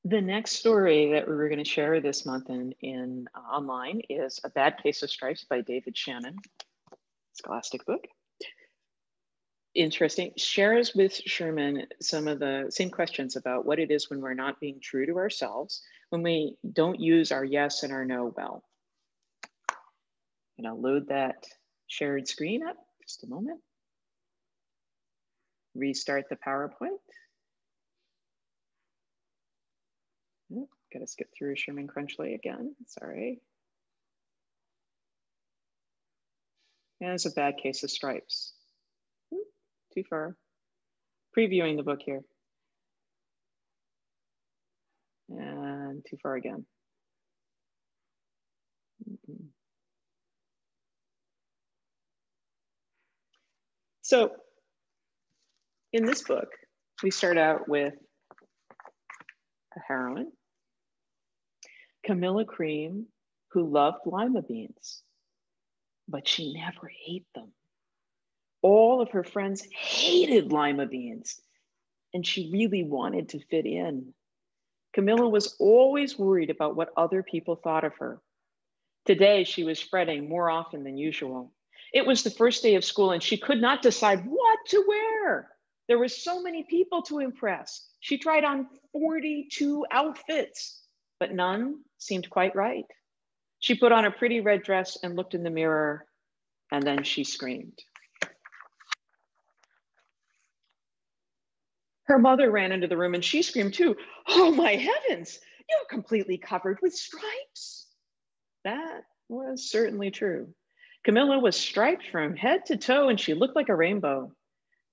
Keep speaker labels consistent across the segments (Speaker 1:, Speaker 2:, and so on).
Speaker 1: The next story that we were going to share this month in online is A Bad Case of Stripes by David Shannon. Scholastic book. Interesting. Shares with Sherman some of the same questions about what it is when we're not being true to ourselves, when we don't use our yes and our no well. And I'll load that shared screen up, just a moment. Restart the PowerPoint. Oh, gotta skip through Sherman Crunchley again, sorry. And it's A Bad Case of Stripes. Too far. Previewing the book here. And too far again. So in this book, we start out with a heroine, Camilla Cream, who loved lima beans, but she never ate them. All of her friends hated lima beans, and she really wanted to fit in. Camilla was always worried about what other people thought of her. Today, she was fretting more often than usual. It was the first day of school, and she could not decide what to wear. There were so many people to impress. She tried on 42 outfits, but none seemed quite right. She put on a pretty red dress and looked in the mirror, and then she screamed. Her mother ran into the room and she screamed too. "Oh my heavens, you're completely covered with stripes." That was certainly true. Camilla was striped from head to toe and she looked like a rainbow.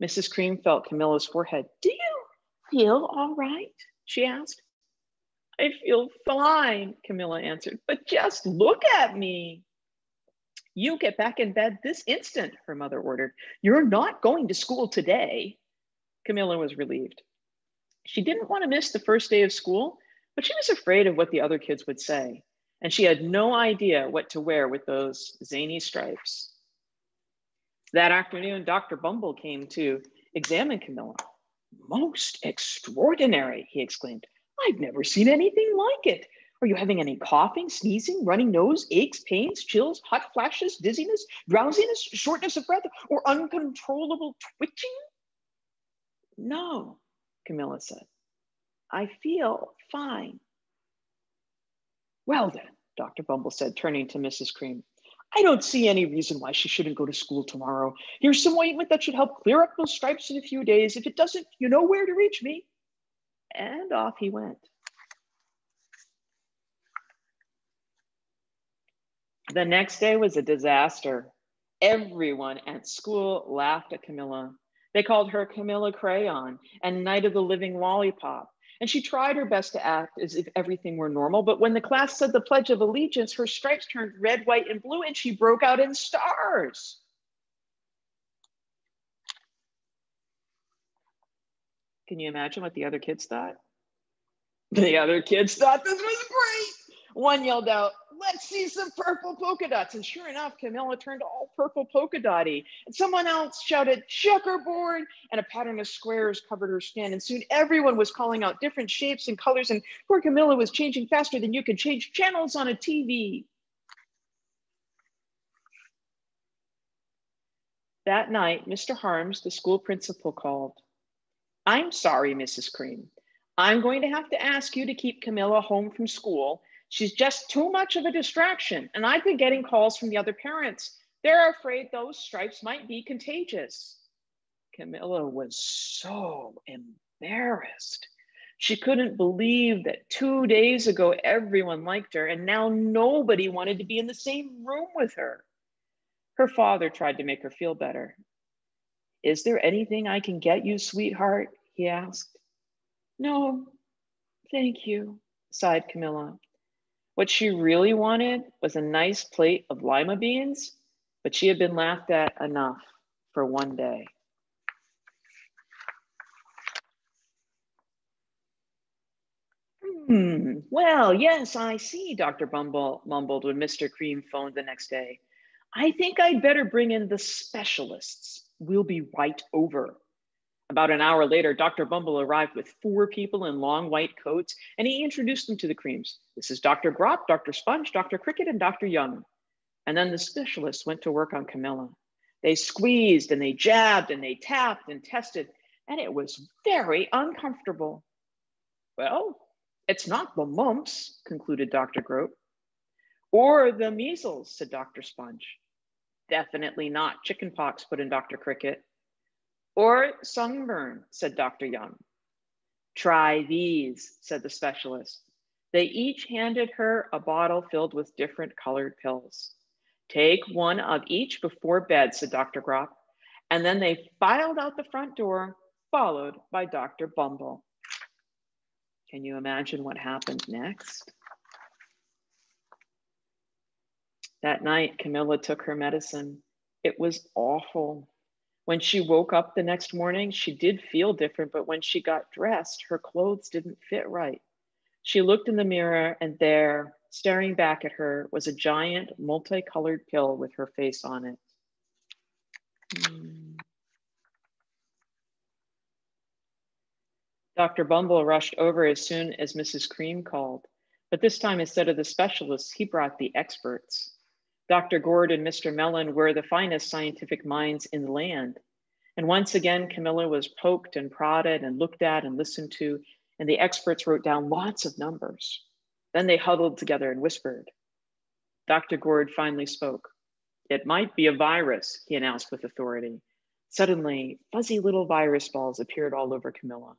Speaker 1: Mrs. Cream felt Camilla's forehead. "Do you feel all right?" she asked. "I feel fine," Camilla answered, "but just look at me." "You get back in bed this instant," her mother ordered. "You're not going to school today." Camilla was relieved. She didn't want to miss the first day of school, but she was afraid of what the other kids would say, and she had no idea what to wear with those zany stripes. That afternoon, Dr. Bumble came to examine Camilla. "Most extraordinary," he exclaimed. "I've never seen anything like it. Are you having any coughing, sneezing, running nose, aches, pains, chills, hot flashes, dizziness, drowsiness, shortness of breath, or uncontrollable twitching?" "No," Camilla said. "I feel fine." "Well then," Dr. Bumble said, turning to Mrs. Cream, "I don't see any reason why she shouldn't go to school tomorrow. Here's some ointment that should help clear up those stripes in a few days. If it doesn't, you know where to reach me." And off he went. The next day was a disaster. Everyone at school laughed at Camilla. They called her Camilla Crayon and Night of the Living Lollipop. And she tried her best to act as if everything were normal. But when the class said the Pledge of Allegiance, her stripes turned red, white, and blue, and she broke out in stars. Can you imagine what the other kids thought? The other kids thought this was great. One yelled out, "Let's see some purple polka dots." And sure enough, Camilla turned all purple polka dotty. And someone else shouted, "Checkerboard," and a pattern of squares covered her skin. And soon everyone was calling out different shapes and colors. And poor Camilla was changing faster than you could change channels on a TV. That night, Mr. Harms, the school principal, called. "I'm sorry, Mrs. Cream. I'm going to have to ask you to keep Camilla home from school. She's just too much of a distraction, and I've been getting calls from the other parents. They're afraid those stripes might be contagious." Camilla was so embarrassed. She couldn't believe that 2 days ago, everyone liked her, and now nobody wanted to be in the same room with her. Her father tried to make her feel better. "Is there anything I can get you, sweetheart?" he asked. "No, thank you," sighed Camilla. What she really wanted was a nice plate of lima beans, but she had been laughed at enough for one day. Well, yes, I see," Dr. Bumble mumbled when Mr. Cream phoned the next day. "I think I'd better bring in the specialists. We'll be right over." About an hour later, Dr. Bumble arrived with 4 people in long white coats, and he introduced them to the creams. This is Dr. Grop, Dr. Sponge, Dr. Cricket, and Dr. Young. And then the specialists went to work on Camilla. They squeezed and they jabbed and they tapped and tested, and it was very uncomfortable. Well, it's not the mumps, concluded Dr. Grope. Or the measles, said Dr. Sponge. Definitely not chickenpox, put in Dr. Cricket. Or sunburn, said Dr. Young. Try these, said the specialist. They each handed her a bottle filled with different colored pills. Take one of each before bed, said Dr. Grop. And then they filed out the front door, followed by Dr. Bumble. Can you imagine what happened next? That night, Camilla took her medicine. It was awful. When she woke up the next morning, she did feel different, but when she got dressed, her clothes didn't fit right. She looked in the mirror, and there, staring back at her, was a giant multicolored pill with her face on it. Dr. Bumble rushed over as soon as Mrs. Cream called, but this time, instead of the specialists, he brought the experts. Dr. Gourd and Mr. Mellon were the finest scientific minds in the land. And once again, Camilla was poked and prodded and looked at and listened to, and the experts wrote down lots of numbers. Then they huddled together and whispered. Dr. Gourd finally spoke. It might be a virus, he announced with authority. Suddenly, fuzzy little virus balls appeared all over Camilla.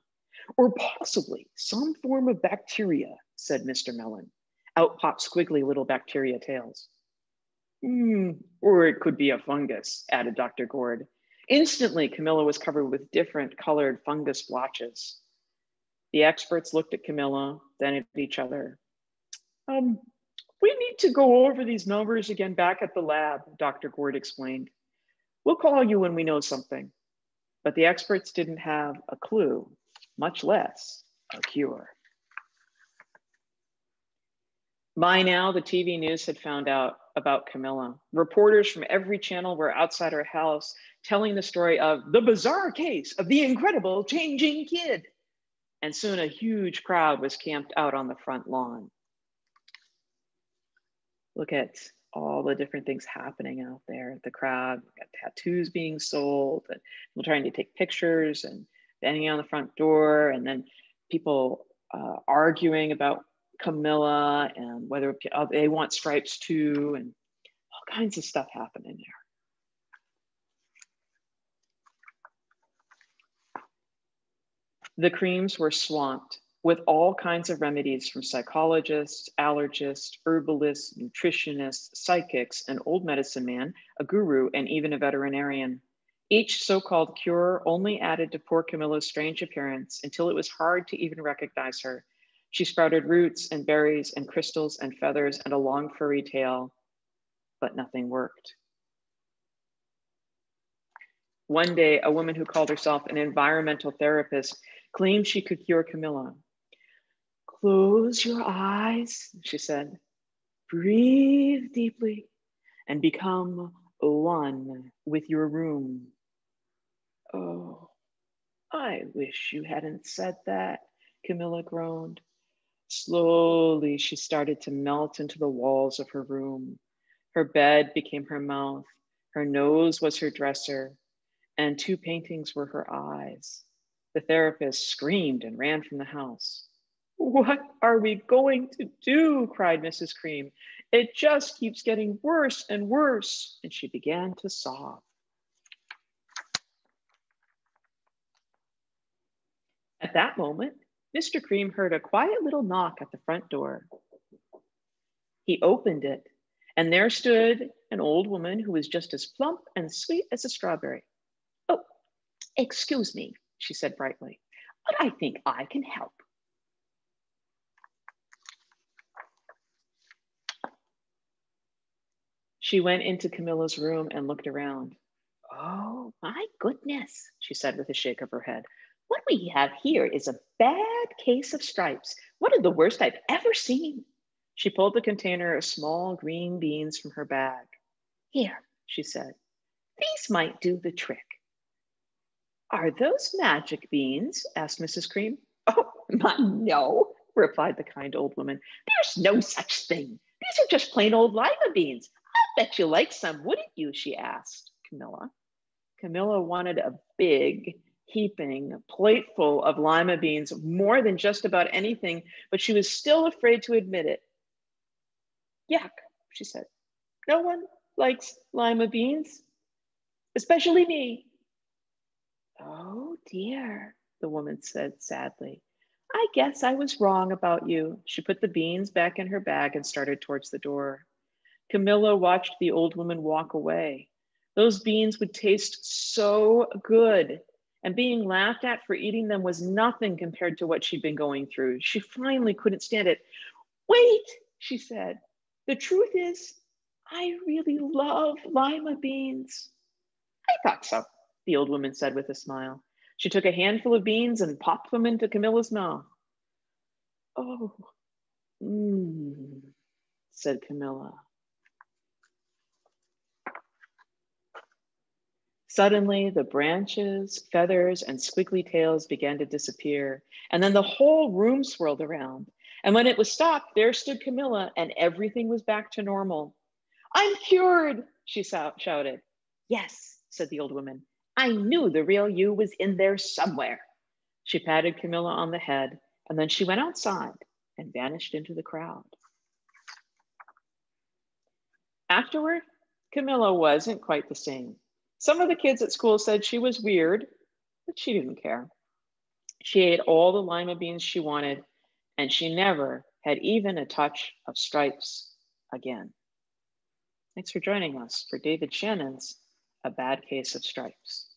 Speaker 1: Or possibly some form of bacteria, said Mr. Mellon. Out popped squiggly little bacteria tails. Or it could be a fungus, added Dr. Gourd. Instantly, Camilla was covered with different colored fungus blotches. The experts looked at Camilla, then at each other. We need to go over these numbers again back at the lab, Dr. Gourd explained. We'll call you when we know something. But the experts didn't have a clue, much less a cure. By now, the TV news had found out about Camilla. Reporters from every channel were outside her house telling the story of the bizarre case of the incredible changing kid. And soon a huge crowd was camped out on the front lawn. Look at all the different things happening out there. The crowd, got tattoos being sold, and people trying to take pictures and banging on the front door, and then people arguing about Camilla and whether they want stripes too, and all kinds of stuff happening there. The creams were swamped with all kinds of remedies from psychologists, allergists, herbalists, nutritionists, psychics, an old medicine man, a guru, and even a veterinarian. Each so-called cure only added to poor Camilla's strange appearance until it was hard to even recognize her. She sprouted roots and berries and crystals and feathers and a long furry tail, but nothing worked. One day, a woman who called herself an environmental therapist claimed she could cure Camilla. Close your eyes, she said. Breathe deeply and become one with your room. Oh, I wish you hadn't said that, Camilla groaned. Slowly, she started to melt into the walls of her room. Her bed became her mouth. Her nose was her dresser, and 2 paintings were her eyes. The therapist screamed and ran from the house. What are we going to do? Cried Mrs. Cream. It just keeps getting worse and worse. And she began to sob. At that moment, Mr. Cream heard a quiet little knock at the front door. He opened it, and there stood an old woman who was just as plump and sweet as a strawberry. Oh, excuse me, she said brightly, but I think I can help. She went into Camilla's room and looked around. Oh, my goodness, she said with a shake of her head. What we have here is a bad case of stripes. One of the worst I've ever seen. She pulled a container of small green beans from her bag. Here, she said, these might do the trick. Are those magic beans? Asked Mrs. Cream. Oh, no, replied the kind old woman. There's no such thing. These are just plain old lima beans. I bet you like some, wouldn't you? She asked Camilla. Camilla wanted a big, heaping plateful of lima beans more than just about anything, but she was still afraid to admit it. Yuck, she said. No one likes lima beans, especially me. Oh dear, the woman said sadly. I guess I was wrong about you. She put the beans back in her bag and started towards the door. Camilla watched the old woman walk away. Those beans would taste so good, and being laughed at for eating them was nothing compared to what she'd been going through. She finally couldn't stand it. Wait, she said. The truth is, I really love lima beans. I thought so, the old woman said with a smile. She took a handful of beans and popped them into Camilla's mouth. Oh, said Camilla. Suddenly, the branches, feathers, and squiggly tails began to disappear, and then the whole room swirled around. And when it was stopped, there stood Camilla, and everything was back to normal. I'm cured, she shouted. Yes, said the old woman. I knew the real you was in there somewhere. She patted Camilla on the head, and then she went outside and vanished into the crowd. Afterward, Camilla wasn't quite the same. Some of the kids at school said she was weird, but she didn't care. She ate all the lima beans she wanted, and she never had even a touch of stripes again. Thanks for joining us for David Shannon's A Bad Case of Stripes.